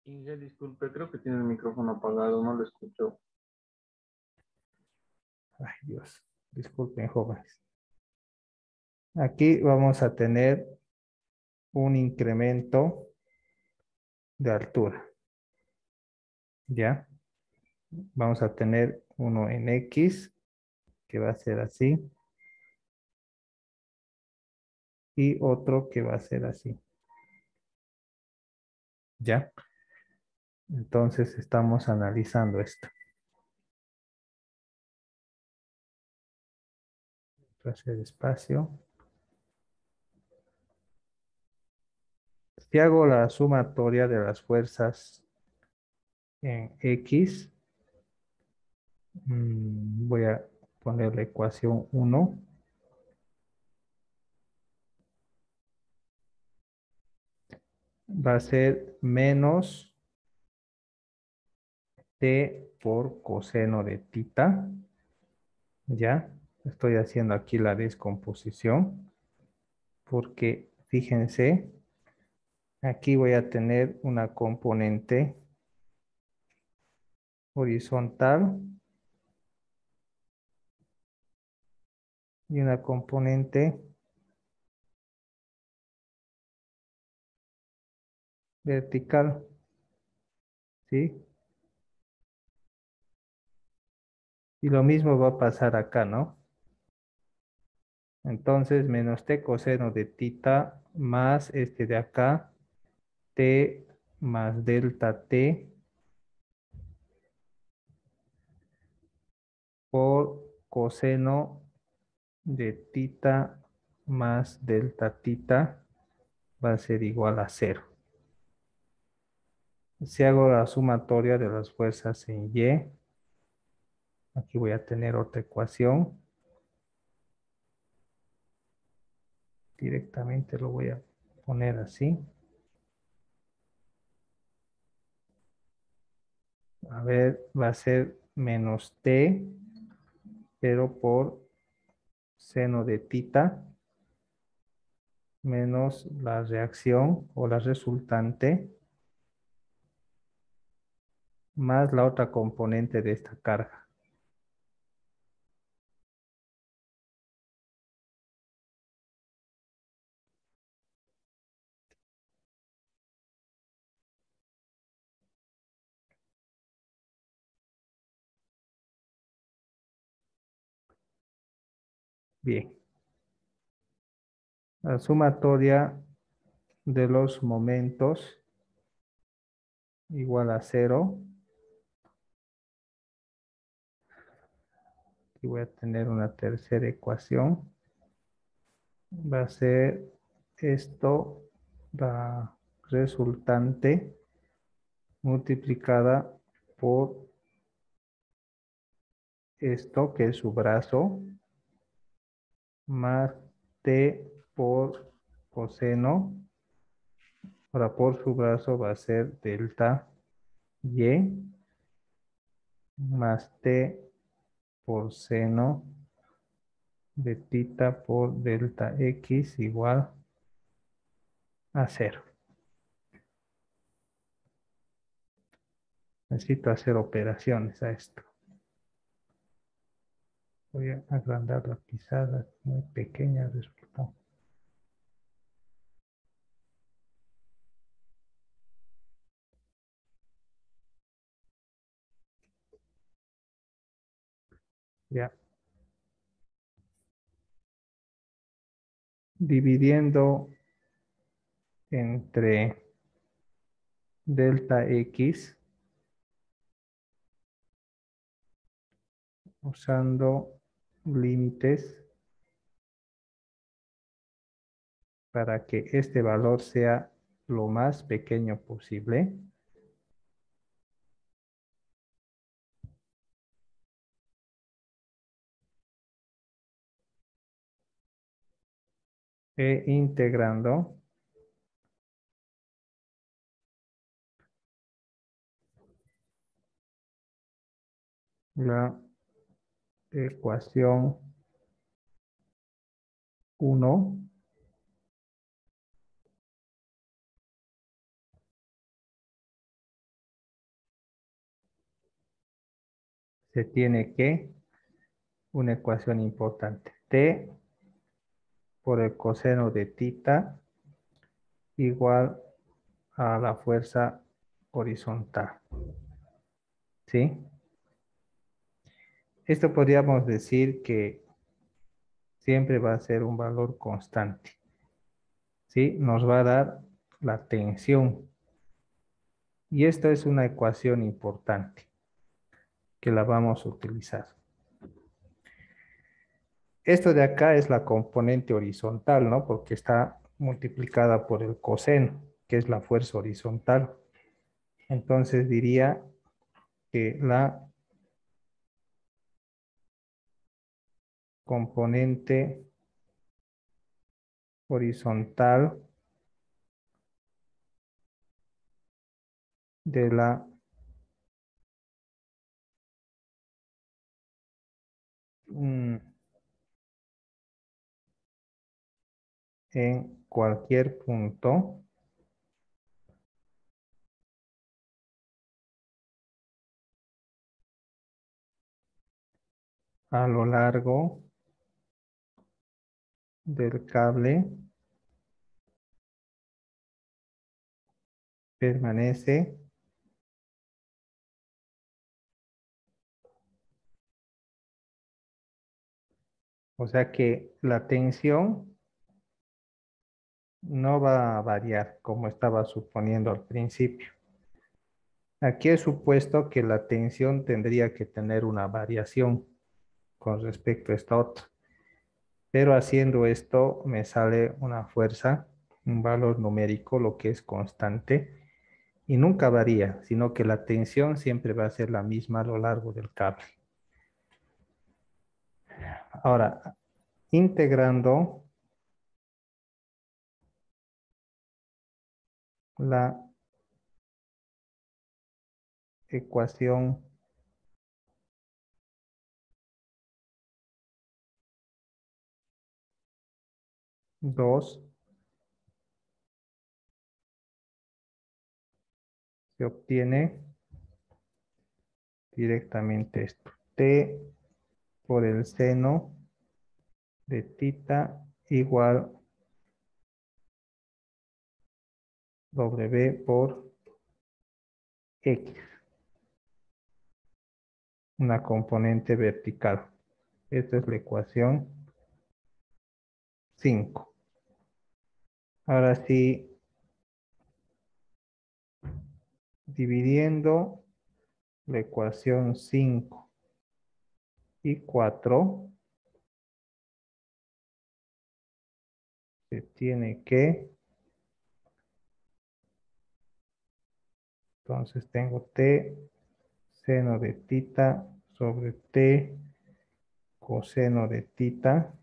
15, disculpe, creo que tiene el micrófono apagado, no lo escucho. Ay, Dios, disculpen, jóvenes. Aquí vamos a tener un incremento de altura, ¿ya? Vamos a tener uno en X, que va a ser así, y otro que va a ser así, ¿ya? Entonces estamos analizando esto. Voy a hacer espacio. Si hago la sumatoria de las fuerzas en X, voy a poner la ecuación 1. Va a ser menos T por coseno de tita. ¿Ya? Estoy haciendo aquí la descomposición porque fíjense, aquí voy a tener una componente horizontal y una componente vertical, ¿sí? Y lo mismo va a pasar acá, ¿no? Entonces, menos t coseno de tita más este de acá, t más delta t por coseno de tita más delta tita va a ser igual a 0. Si hago la sumatoria de las fuerzas en Y, aquí voy a tener otra ecuación. Directamente lo voy a poner así. A ver, va a ser menos t, pero por seno de tita, menos la reacción o la resultante, más la otra componente de esta carga. Bien. La sumatoria de los momentos igual a 0. Y voy a tener una tercera ecuación. Va a ser esto, la resultante multiplicada por esto, que es su brazo, más t por coseno. Ahora por su brazo va a ser delta y más t por seno de tita por delta x igual a 0. Necesito hacer operaciones a esto. Voy a agrandar la pizarra, muy pequeña resultado. Ya. Dividiendo entre delta x, usando límites para que este valor sea lo más pequeño posible. E integrando la ecuación 1 se tiene que, una ecuación importante, T por el coseno de tita igual a la fuerza horizontal. ¿Sí? Esto podríamos decir que siempre va a ser un valor constante. ¿Sí? Nos va a dar la tensión. Y esto es una ecuación importante que la vamos a utilizar. Esto de acá es la componente horizontal, ¿no? Porque está multiplicada por el coseno, que es la fuerza horizontal. Entonces diría que la componente horizontal de la en cualquier punto a lo largo del cable permanece o sea que la tensión no va a variar como estaba suponiendo al principio. Aquí he supuesto que la tensión tendría que tener una variación con respecto a esta otra. Pero haciendo esto me sale una fuerza, un valor numérico, lo que es constante, y nunca varía, sino que la tensión siempre va a ser la misma a lo largo del cable. Ahora, integrando la ecuación dos, se obtiene directamente esto. T por el seno de tita igual W por X, una componente vertical. Esta es la ecuación 5. Ahora sí, dividiendo la ecuación 5 y 4, se tiene que, entonces tengo T seno de tita sobre T coseno de tita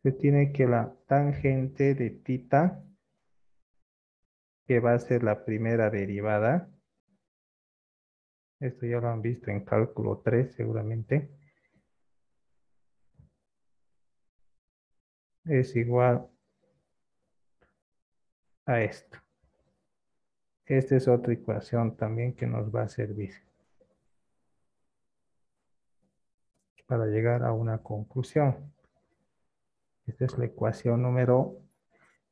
se tiene que la tangente de tita, que va a ser la primera derivada, esto ya lo han visto en cálculo 3 seguramente, es igual a esto. Esta es otra ecuación también que nos va a servir para llegar a una conclusión. Esta es la ecuación número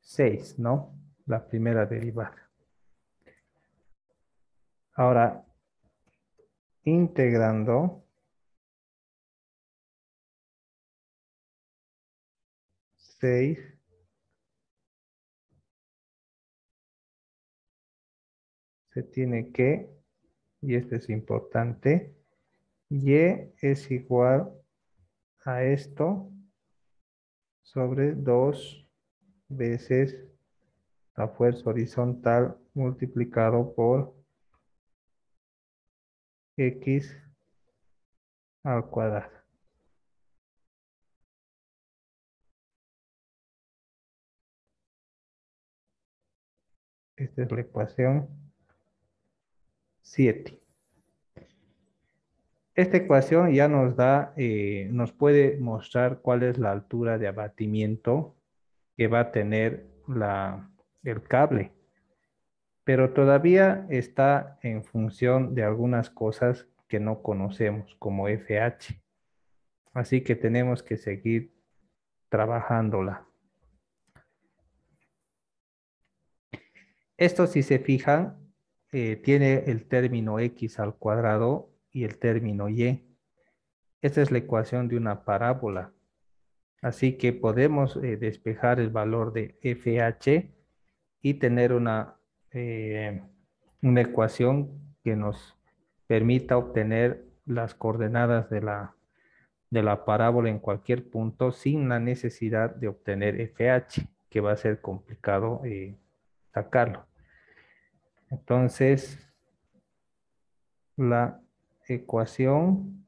6, ¿no? La primera derivada. Ahora, integrando 6 se tiene que, y esto es importante, y es igual a esto sobre 2 veces la fuerza horizontal multiplicado por X al cuadrado. Esta es la ecuación 7. Esta ecuación ya nos da, nos puede mostrar cuál es la altura de abatimiento que va a tener el cable, pero todavía está en función de algunas cosas que no conocemos, como FH. Así que tenemos que seguir trabajándola. Esto, si se fijan, tiene el término x al cuadrado y el término y. Esta es la ecuación de una parábola. Así que podemos despejar el valor de FH y tener eh, una ecuación que nos permita obtener las coordenadas de la parábola en cualquier punto sin la necesidad de obtener FH, que va a ser complicado sacarlo. Entonces, la ecuación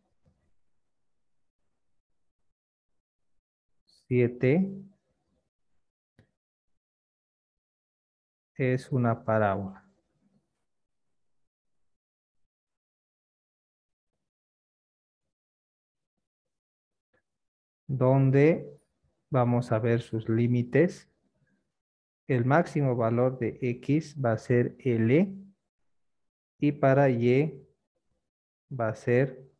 7 es una parábola donde vamos a ver sus límites. El máximo valor de x va a ser L y para y va a ser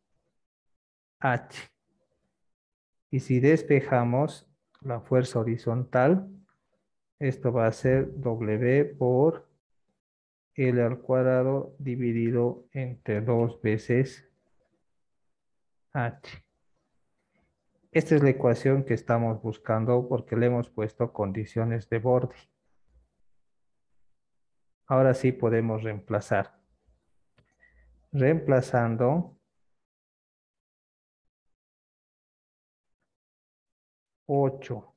H. Y si despejamos la fuerza horizontal, esto va a ser W por L al cuadrado dividido entre 2 veces H. Esta es la ecuación que estamos buscando porque le hemos puesto condiciones de borde. Ahora sí podemos reemplazar. Reemplazando 8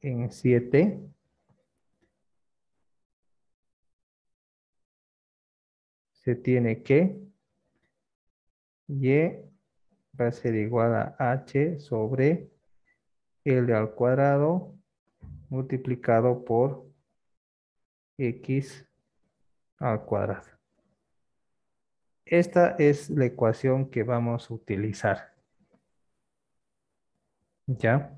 en 7 se tiene que y va a ser igual a h sobre L al cuadrado multiplicado por x al cuadrado. Esta es la ecuación que vamos a utilizar. ¿Ya?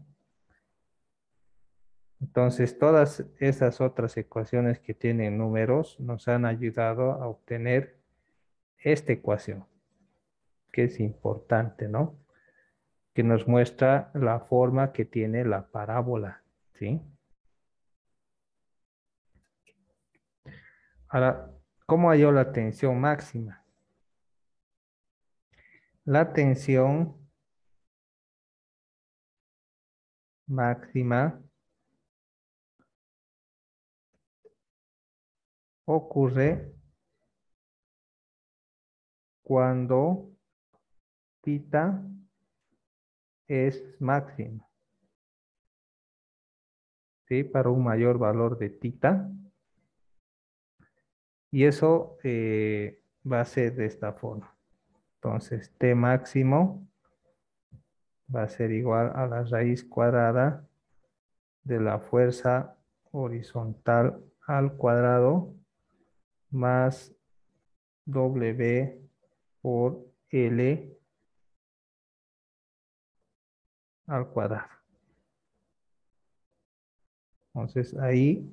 Entonces, todas esas otras ecuaciones que tienen números nos han ayudado a obtener esta ecuación, que es importante, ¿no? Que nos muestra la forma que tiene la parábola, ¿sí? Ahora, ¿cómo halló la tensión máxima? La tensión máxima ocurre cuando tita es máxima, ¿sí? Para un mayor valor de tita. Y eso va a ser de esta forma. Entonces, T máximo va a ser igual a la raíz cuadrada de la fuerza horizontal al cuadrado más W por L al cuadrado. Entonces, ahí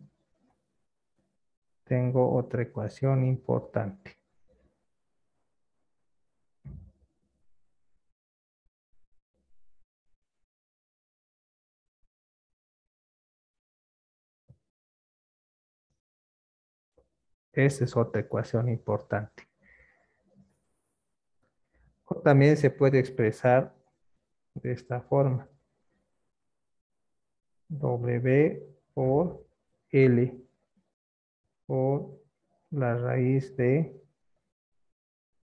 tengo otra ecuación importante. Esa es otra ecuación importante. O también se puede expresar de esta forma. W por L por la raíz de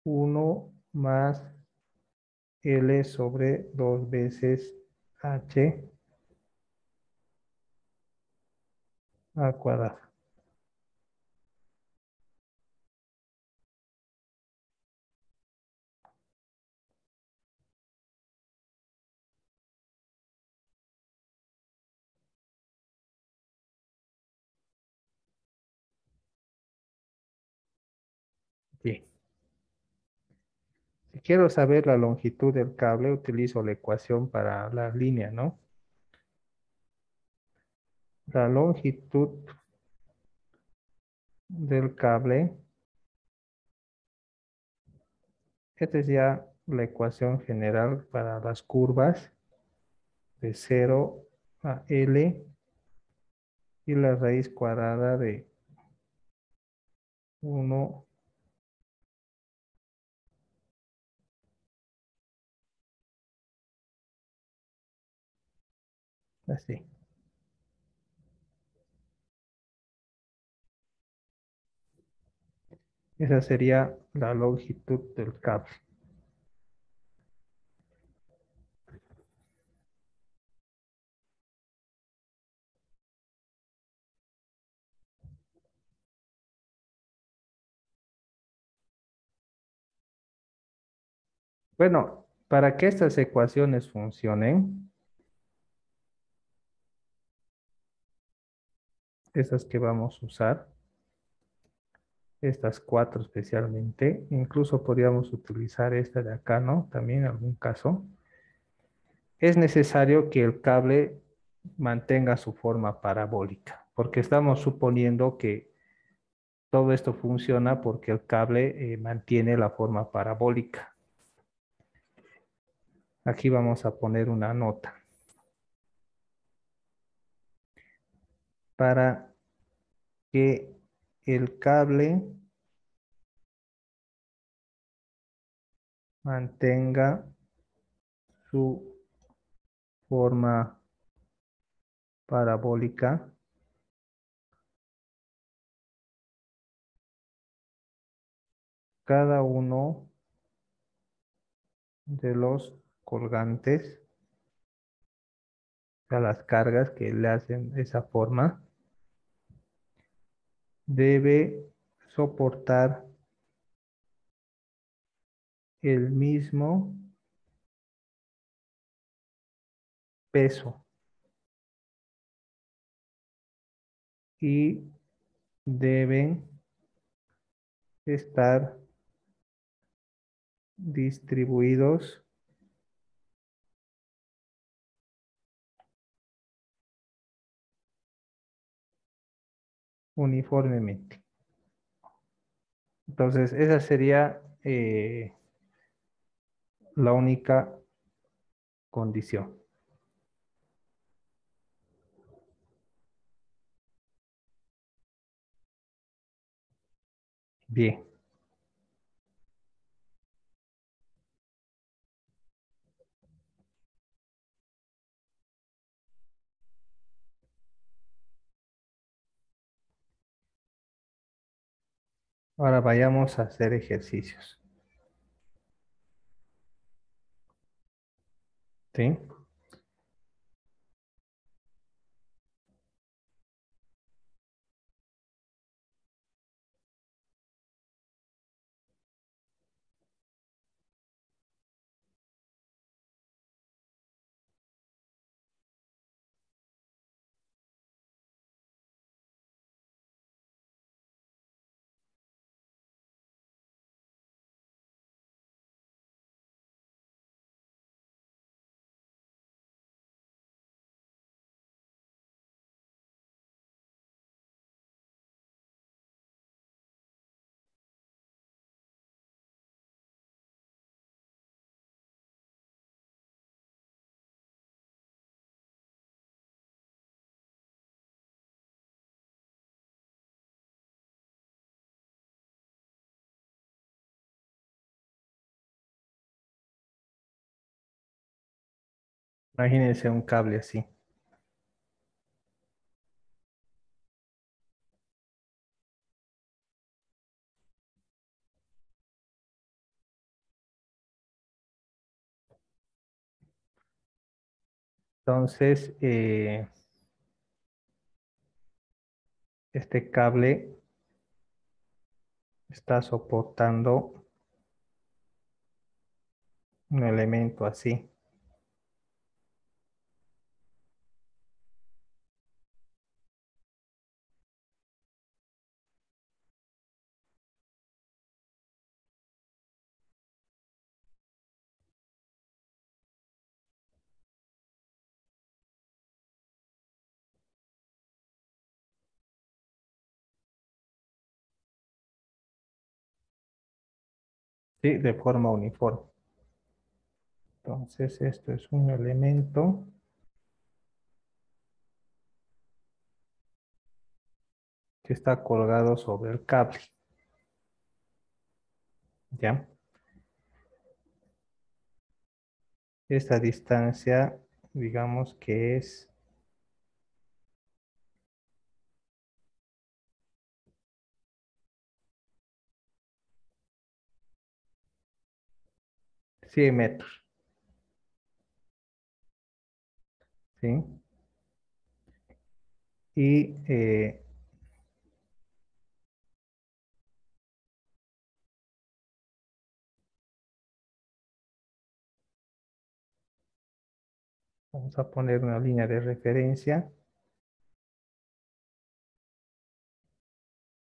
1 más L sobre 2 veces H al cuadrado. Bien. Si quiero saber la longitud del cable, utilizo la ecuación para la línea, ¿no? La longitud del cable, esta es ya la ecuación general para las curvas de 0 a L y la raíz cuadrada de 1 así. Esa sería la longitud del cable. Bueno, para que estas ecuaciones funcionen, esas que vamos a usar, estas cuatro especialmente, incluso podríamos utilizar esta de acá, ¿no? También en algún caso. Es necesario que el cable mantenga su forma parabólica, porque estamos suponiendo que todo esto funciona porque el cable mantiene la forma parabólica. Aquí vamos a poner una nota. Para que el cable mantenga su forma parabólica, cada uno de los colgantes, o sea, las cargas que le hacen esa forma, debe soportar el mismo peso y deben estar distribuidos uniformemente. Entonces, esa sería la única condición. Bien. Ahora vayamos a hacer ejercicios. ¿Sí? Imagínense un cable así. Entonces, este cable está soportando un elemento así. ¿sí? De forma uniforme. Entonces, esto es un elemento que está colgado sobre el cable, ¿ya? Esta distancia, digamos que es 100 metros, ¿sí? Y vamos a poner una línea de referencia.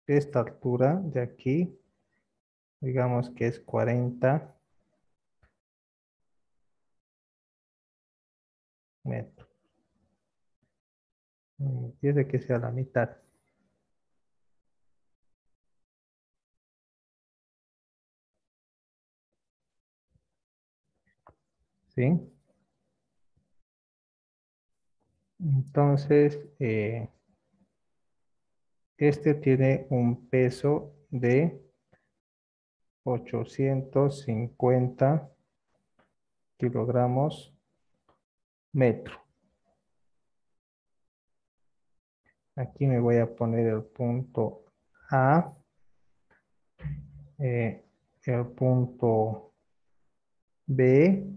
Esta altura de aquí, digamos que es 40 metros. Tiene que sea la mitad, ¿sí? Entonces, este tiene un peso de 850 kilogramos metro. Aquí me voy a poner el punto A, el punto B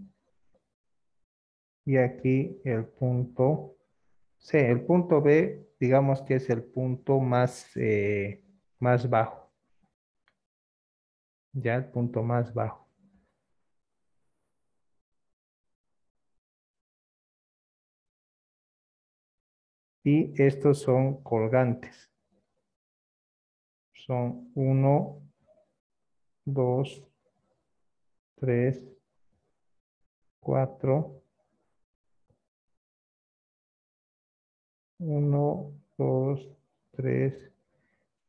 y aquí el punto C. El punto B, digamos que es el punto más bajo, ya el punto más bajo. Y estos son colgantes. Son 1, 2, 3, 4, 1, 2, 3,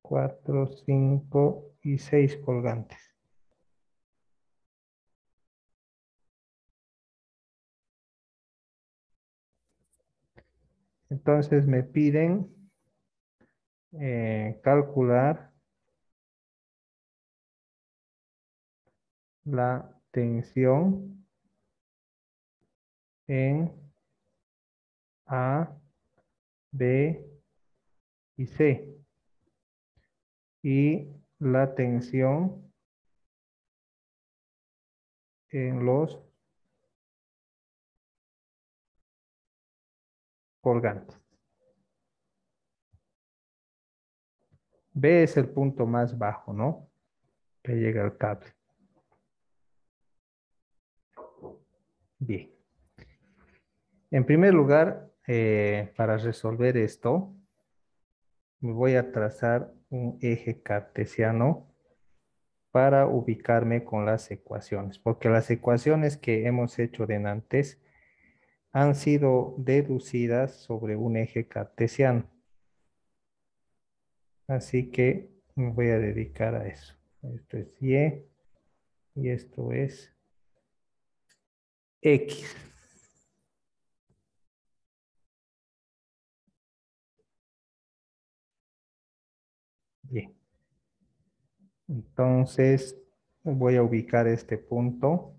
4, 5 y 6 colgantes. Entonces me piden calcular la tensión en A, B y C y la tensión en los colgantes. B es el punto más bajo, ¿no? Que llega al cable. Bien. En primer lugar, para resolver esto, me voy a trazar un eje cartesiano para ubicarme con las ecuaciones, porque las ecuaciones que hemos hecho de antes han sido deducidas sobre un eje cartesiano. Así que me voy a dedicar a eso. Esto es y esto es X. Bien. Entonces voy a ubicar este punto.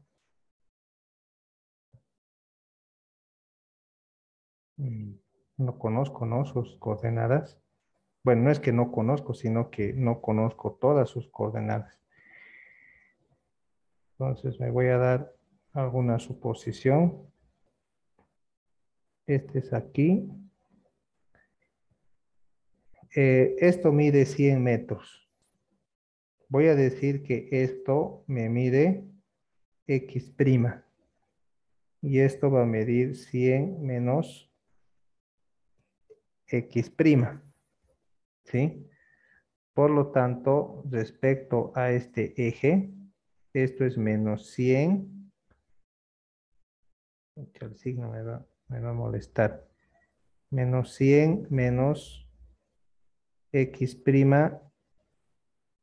No conozco, ¿no? Sus coordenadas. Bueno, no es que no conozco, sino que no conozco todas sus coordenadas. Entonces me voy a dar alguna suposición. Este es aquí. Esto mide 100 metros. Voy a decir que esto me mide X'. Y esto va a medir 100 menos X'. ¿Sí? Por lo tanto, respecto a este eje, esto es menos 100. El signo me va a molestar. Menos 100 menos X'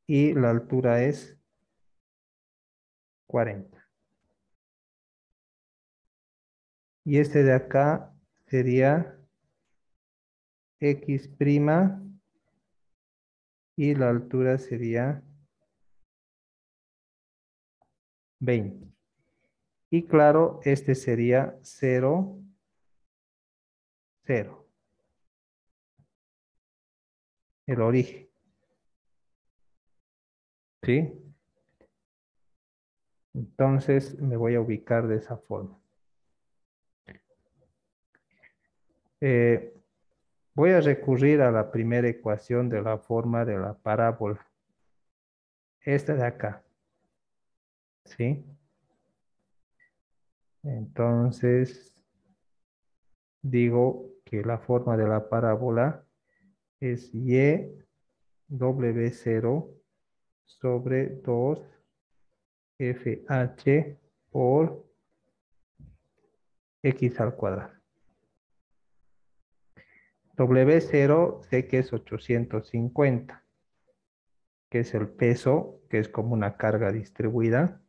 y la altura es 40. Y este de acá sería x' y la altura sería 20. Y claro, este sería 0, 0. El origen. ¿Sí? Entonces me voy a ubicar de esa forma. Voy a recurrir a la primera ecuación de la forma de la parábola. Esta de acá. ¿Sí? Entonces digo que la forma de la parábola es y w0 sobre 2 fh por x al cuadrado. W0 sé que es 850, que es el peso, que es como una carga distribuida,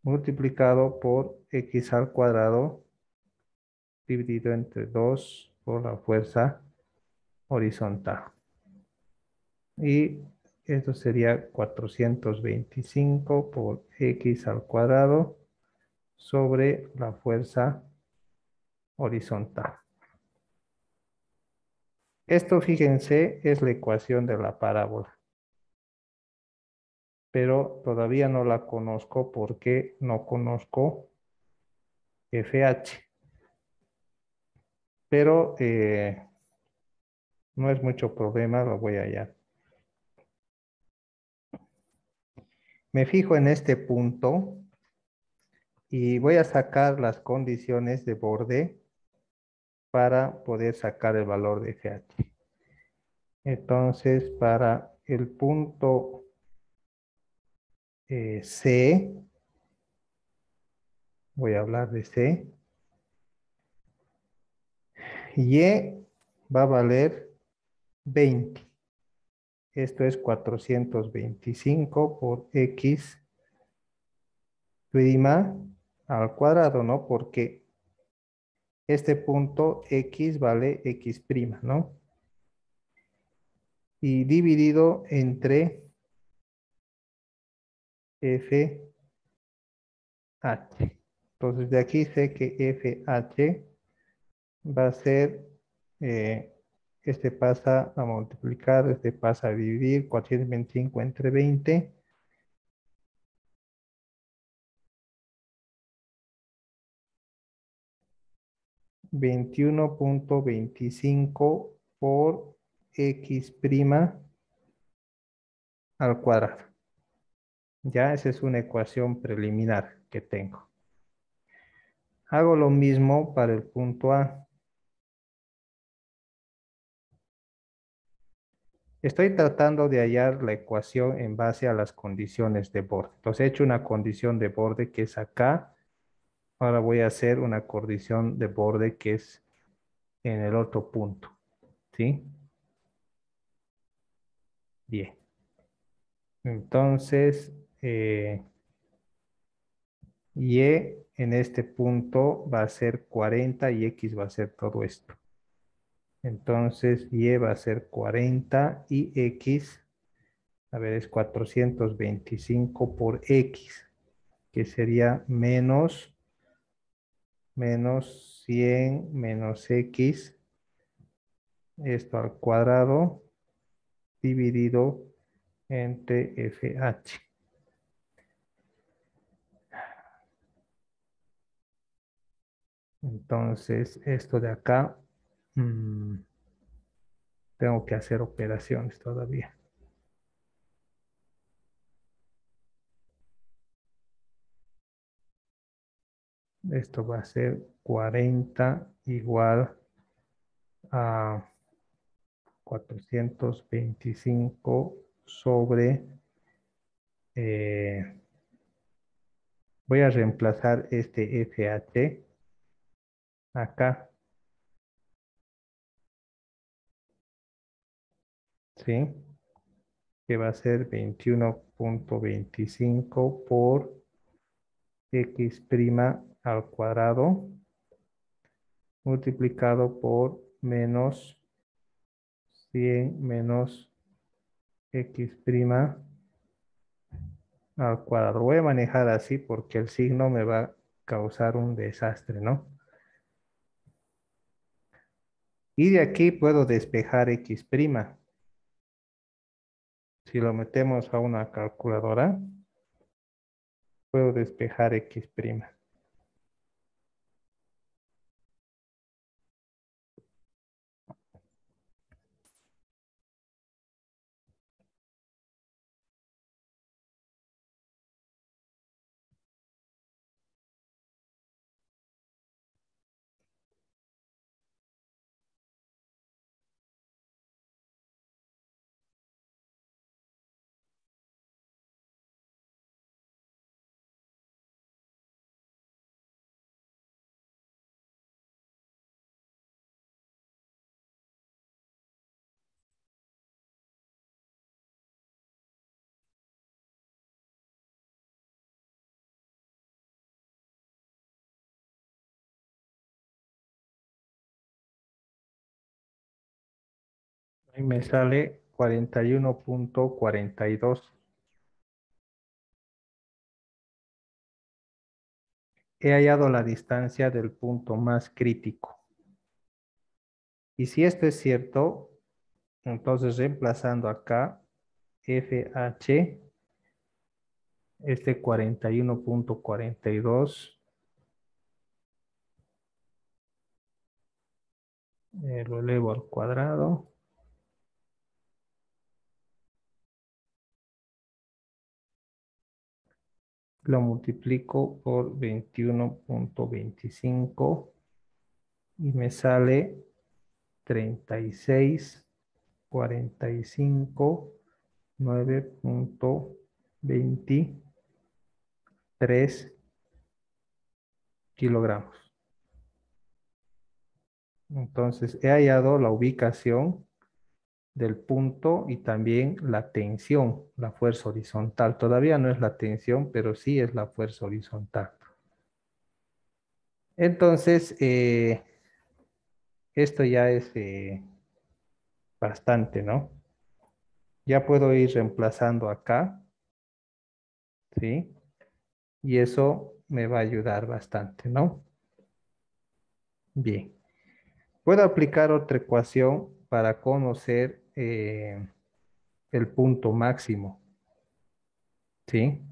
multiplicado por x al cuadrado dividido entre 2 por la fuerza horizontal. Y esto sería 425 por x al cuadrado sobre la fuerza horizontal. Esto, fíjense, es la ecuación de la parábola, pero todavía no la conozco porque no conozco FH. Pero no es mucho problema, lo voy a hallar. Me fijo en este punto y voy a sacar las condiciones de borde para poder sacar el valor de FH. Entonces, para el punto C, voy a hablar de C, Y va a valer 20. Esto es 425 por X prima al cuadrado, ¿no? Porque este punto X vale X prima, ¿no? Y dividido entre FH. Entonces de aquí sé que FH va a ser, este pasa a multiplicar, este pasa a dividir, 425 entre 20. 21.25 por x' al cuadrado. Ya esa es una ecuación preliminar que tengo. Hago lo mismo para el punto A. Estoy tratando de hallar la ecuación en base a las condiciones de borde. Entonces he hecho una condición de borde que es acá. Ahora voy a hacer una condición de borde que es en el otro punto. ¿Sí? Bien. Entonces, y en este punto va a ser 40 y X va a ser todo esto. Entonces, Y va a ser 40 y X, a ver, es 425 por X, que sería menos 100 menos X, esto al cuadrado, dividido entre FH. Entonces, esto de acá, tengo que hacer operaciones todavía. Esto va a ser 40 igual a 425 sobre... voy a reemplazar este FH acá. ¿Sí? Que va a ser 21.25 por x' al cuadrado multiplicado por menos 100 menos x' al cuadrado. Voy a manejar así porque el signo me va a causar un desastre, ¿no? Y de aquí puedo despejar x'. Si lo metemos a una calculadora, puedo despejar x'. Ahí me sale 41.42. He hallado la distancia del punto más crítico. Y si esto es cierto, entonces reemplazando acá, FH, este 41.42, lo elevo al cuadrado. Lo multiplico por 21.25 y me sale 36.45, 9.23 kilogramos. Entonces he hallado la ubicación del punto y también la tensión, la fuerza horizontal. Todavía no es la tensión, pero sí es la fuerza horizontal. Entonces, esto ya es bastante, ¿no? Ya puedo ir reemplazando acá, ¿sí? Y eso me va a ayudar bastante, ¿no? Bien. Puedo aplicar otra ecuación para conocer el punto máximo, ¿sí?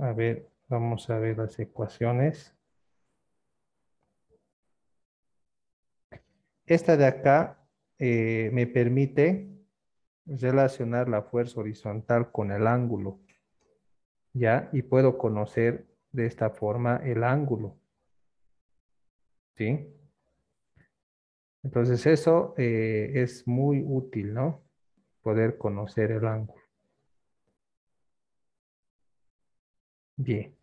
A ver, vamos a ver las ecuaciones. Esta de acá me permite relacionar la fuerza horizontal con el ángulo, ¿ya? Y puedo conocer de esta forma el ángulo, ¿sí? Entonces eso es muy útil, ¿no? Poder conocer el ángulo. Bien.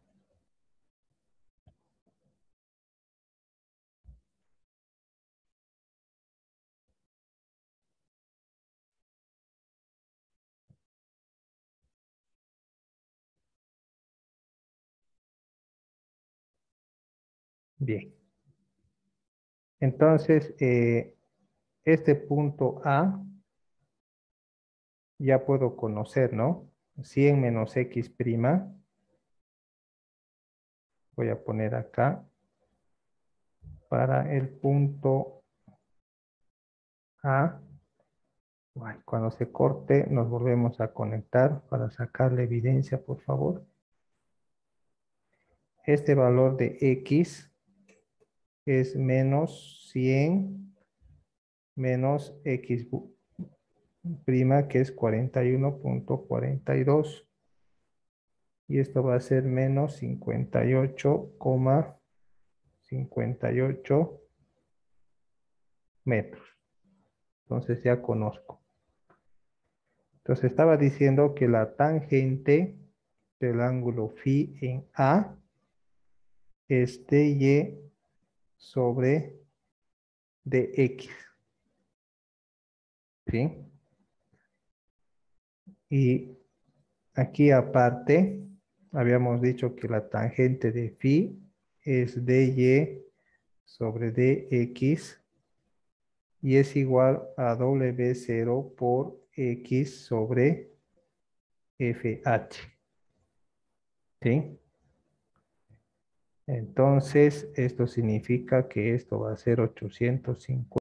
Bien. Entonces, este punto A ya puedo conocer, ¿no? 100 menos x'. Voy a poner acá. Para el punto A. Bueno, cuando se corte, nos volvemos a conectar para sacar la evidencia, por favor. Este valor de x es menos 100 menos x', que es 41.42. Y esto va a ser menos 58,58 metros. Entonces ya conozco. Entonces estaba diciendo que la tangente del ángulo phi en A es dy sobre dx. ¿Sí? Y aquí aparte habíamos dicho que la tangente de phi es dy sobre dx y es igual a W0 por x sobre FH. ¿Sí? Entonces, esto significa que esto va a ser 850.